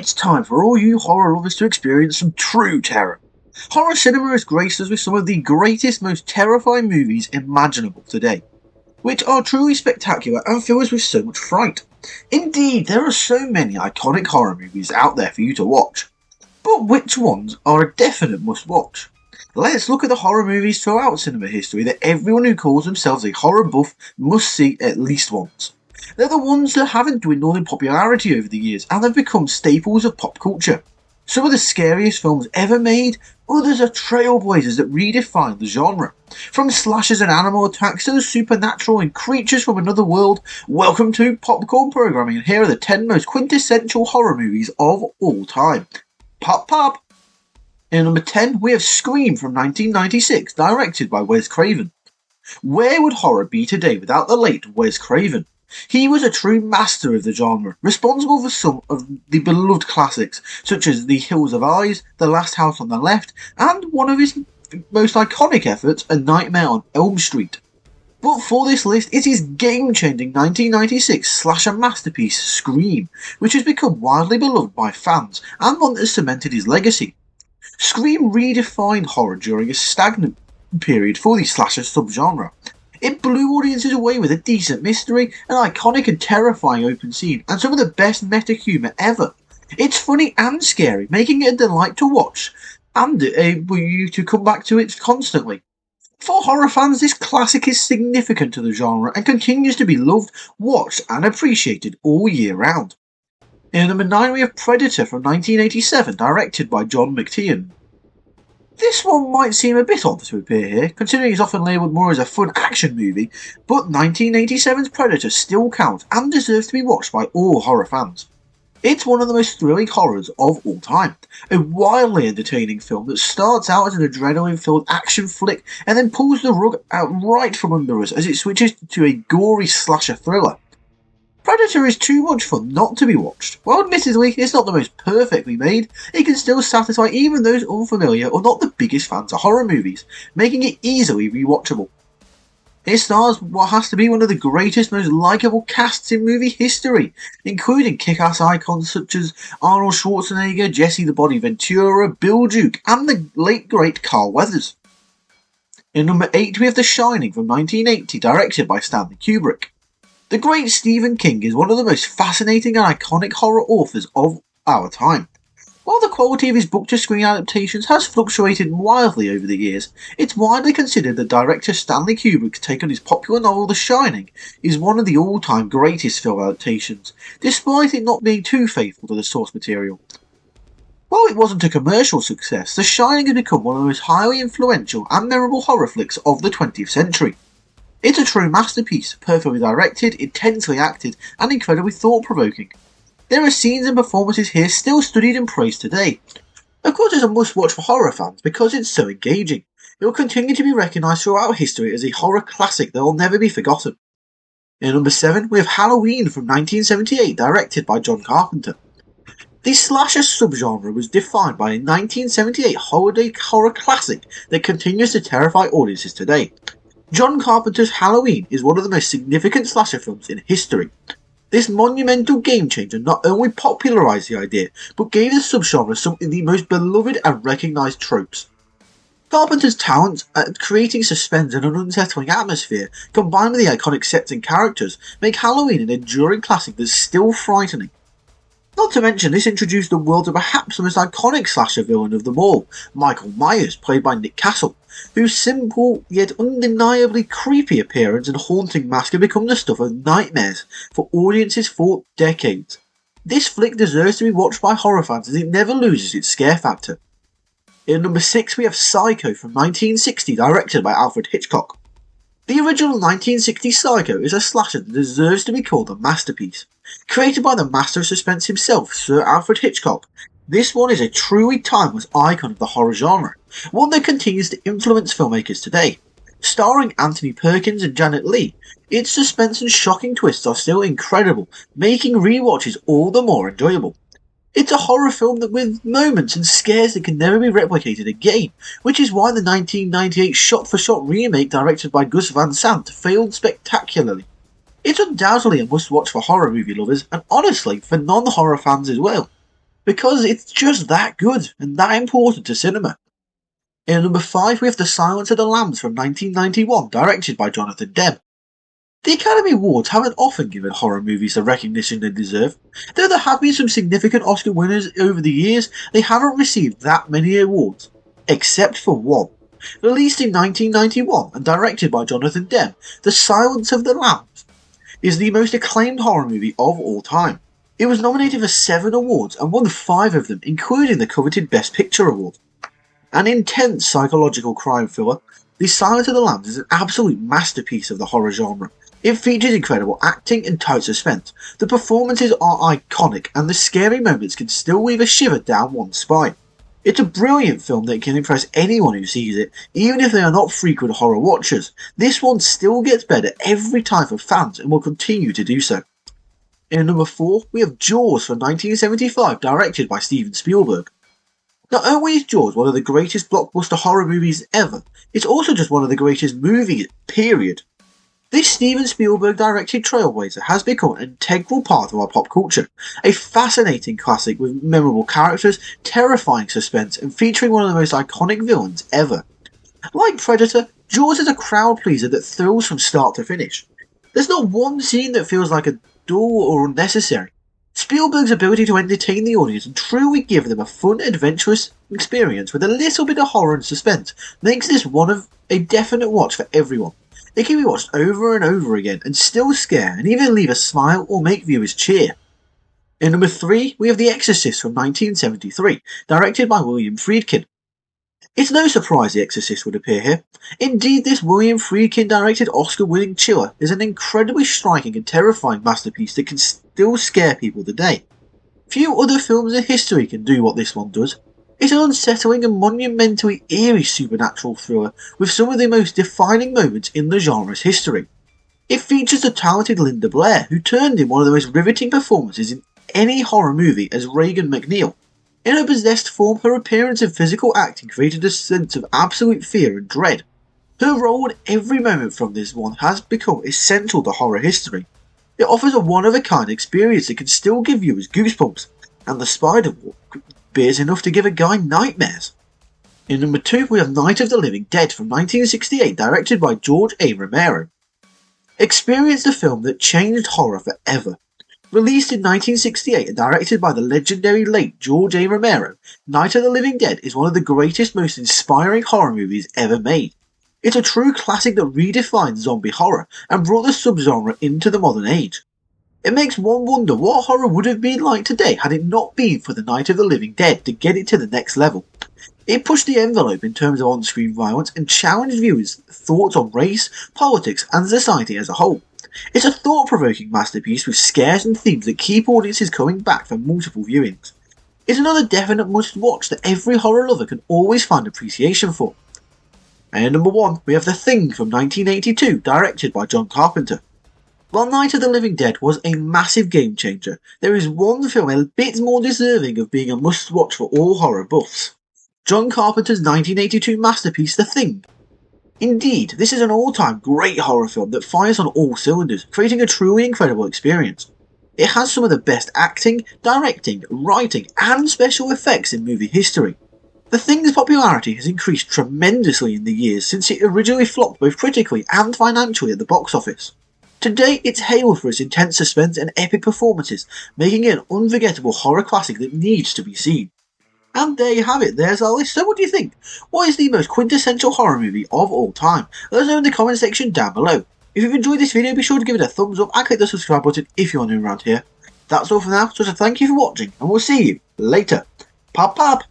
It's time for all you horror lovers to experience some true terror. Horror cinema has graced us with some of the greatest, most terrifying movies imaginable today, which are truly spectacular and fill us with so much fright. Indeed, there are so many iconic horror movies out there for you to watch. But which ones are a definite must-watch? Let's look at the horror movies throughout cinema history that everyone who calls themselves a horror buff must see at least once. They're the ones that haven't dwindled in popularity over the years and have become staples of pop culture. Some of the scariest films ever made, others are trailblazers that redefine the genre. From slashers and animal attacks to the supernatural and creatures from another world, welcome to Popcorn Programming, and here are the 10 most quintessential horror movies of all time. Pop pop! In number 10, we have Scream from 1996, directed by Wes Craven. Where would horror be today without the late Wes Craven? He was a true master of the genre, responsible for some of the beloved classics, such as The Hills Have Eyes, The Last House on the Left, and one of his most iconic efforts, A Nightmare on Elm Street. But for this list, it is game-changing 1996 slasher masterpiece Scream, which has become widely beloved by fans and one that has cemented his legacy. Scream redefined horror during a stagnant period for the slasher subgenre. It blew audiences away with a decent mystery, an iconic and terrifying open scene, and some of the best meta humour ever. It's funny and scary, making it a delight to watch, and able you to come back to it constantly. For horror fans, this classic is significant to the genre and continues to be loved, watched and appreciated all year round. In number 9 we have Predator from 1987, directed by John McTiernan. This one might seem a bit odd to appear here, considering it's often labelled more as a fun action movie, but 1987's Predator still counts and deserves to be watched by all horror fans. It's one of the most thrilling horrors of all time, a wildly entertaining film that starts out as an adrenaline-filled action flick and then pulls the rug out right from under us as it switches to a gory slasher thriller. Predator is too much fun not to be watched. While admittedly it's not the most perfectly made, it can still satisfy even those unfamiliar or not the biggest fans of horror movies, making it easily rewatchable. It stars what has to be one of the greatest, most likeable casts in movie history, including kick-ass icons such as Arnold Schwarzenegger, Jesse the Body Ventura, Bill Duke, and the late great Carl Weathers. In number 8 we have The Shining from 1980, directed by Stanley Kubrick. The great Stephen King is one of the most fascinating and iconic horror authors of our time. While the quality of his book-to-screen adaptations has fluctuated wildly over the years, it's widely considered that director Stanley Kubrick's take on his popular novel The Shining is one of the all-time greatest film adaptations, despite it not being too faithful to the source material. While it wasn't a commercial success, The Shining has become one of the most highly influential and memorable horror flicks of the 20th century. It's a true masterpiece, perfectly directed, intensely acted, and incredibly thought-provoking. There are scenes and performances here still studied and praised today. Of course it's a must-watch for horror fans because it's so engaging. It will continue to be recognised throughout history as a horror classic that will never be forgotten. In number 7 we have Halloween from 1978, directed by John Carpenter. The slasher subgenre was defined by a 1978 holiday horror classic that continues to terrify audiences today. John Carpenter's Halloween is one of the most significant slasher films in history. This monumental game-changer not only popularised the idea, but gave the subgenre some of the most beloved and recognised tropes. Carpenter's talent at creating suspense and an unsettling atmosphere, combined with the iconic sets and characters, make Halloween an enduring classic that's still frightening. Not to mention, this introduced the world to perhaps the most iconic slasher villain of them all, Michael Myers, played by Nick Castle, whose simple yet undeniably creepy appearance and haunting mask have become the stuff of nightmares for audiences for decades. This flick deserves to be watched by horror fans as it never loses its scare factor. In number 6 we have Psycho from 1960, directed by Alfred Hitchcock. The original 1960 Psycho is a slasher that deserves to be called a masterpiece. Created by the master of suspense himself, Sir Alfred Hitchcock, this one is a truly timeless icon of the horror genre, one that continues to influence filmmakers today. Starring Anthony Perkins and Janet Leigh, its suspense and shocking twists are still incredible, making rewatches all the more enjoyable. It's a horror film that with moments and scares that can never be replicated again, which is why the 1998 shot-for-shot remake directed by Gus Van Sant failed spectacularly. It's undoubtedly a must-watch for horror movie lovers, and honestly, for non-horror fans as well. because it's just that good and that important to cinema. In number 5 we have The Silence of the Lambs from 1991, directed by Jonathan Demme. The Academy Awards haven't often given horror movies the recognition they deserve. Though there have been some significant Oscar winners over the years, they haven't received that many awards. Except for one. Released in 1991 and directed by Jonathan Demme, The Silence of the Lambs is the most acclaimed horror movie of all time. It was nominated for 7 awards and won 5 of them, including the coveted Best Picture award. An intense psychological crime thriller, The Silence of the Lambs is an absolute masterpiece of the horror genre. It features incredible acting and tight suspense, the performances are iconic, and the scary moments can still leave a shiver down one's spine. It's a brilliant film that can impress anyone who sees it, even if they are not frequent horror watchers. This one still gets better every time for fans and will continue to do so. In number 4, we have Jaws from 1975, directed by Steven Spielberg. Not only is Jaws one of the greatest blockbuster horror movies ever, it's also just one of the greatest movies, period. This Steven Spielberg directed trailblazer has become an integral part of our pop culture, a fascinating classic with memorable characters, terrifying suspense, and featuring one of the most iconic villains ever. Like Predator, Jaws is a crowd pleaser that thrills from start to finish. There's not one scene that feels like a dull or unnecessary. Spielberg's ability to entertain the audience and truly give them a fun, adventurous experience with a little bit of horror and suspense makes this one of a definite watch for everyone. It can be watched over and over again and still scare and even leave a smile or make viewers cheer. In number 3, we have The Exorcist from 1973, directed by William Friedkin. It's no surprise The Exorcist would appear here. Indeed, this William Friedkin directed Oscar-winning chiller is an incredibly striking and terrifying masterpiece that can still scare people today. Few other films in history can do what this one does. It's an unsettling and monumentally eerie supernatural thriller with some of the most defining moments in the genre's history. It features the talented Linda Blair, who turned in one of the most riveting performances in any horror movie as Regan McNeil. In her possessed form, her appearance and physical acting created a sense of absolute fear and dread. Her role in every moment from this one has become essential to horror history. It offers a one-of-a-kind experience that can still give viewers goosebumps, and the spider walk bears enough to give a guy nightmares. In number 2, we have Night of the Living Dead from 1968, directed by George A. Romero. Experience the film that changed horror forever. Released in 1968 and directed by the legendary late George A. Romero, Night of the Living Dead is one of the greatest, most inspiring horror movies ever made. It's a true classic that redefined zombie horror and brought the subgenre into the modern age. It makes one wonder what horror would have been like today had it not been for the Night of the Living Dead to get it to the next level. It pushed the envelope in terms of on-screen violence and challenged viewers' thoughts on race, politics, and society as a whole. It's a thought-provoking masterpiece with scares and themes that keep audiences coming back for multiple viewings. It's another definite must-watch that every horror lover can always find appreciation for. And at number 1, we have The Thing from 1982, directed by John Carpenter. While Night of the Living Dead was a massive game changer, there is one film a bit more deserving of being a must-watch for all horror buffs. John Carpenter's 1982 masterpiece, The Thing. Indeed, this is an all-time great horror film that fires on all cylinders, creating a truly incredible experience. It has some of the best acting, directing, writing, and special effects in movie history. The Thing's popularity has increased tremendously in the years since it originally flopped both critically and financially at the box office. Today, it's hailed for its intense suspense and epic performances, making it an unforgettable horror classic that needs to be seen. And there you have it, there's our list. So what do you think? What is the most quintessential horror movie of all time? Let us know in the comment section down below. If you've enjoyed this video, be sure to give it a thumbs up and click the subscribe button if you're new around here. That's all for now, so thank you for watching, and we'll see you later. Pop pop!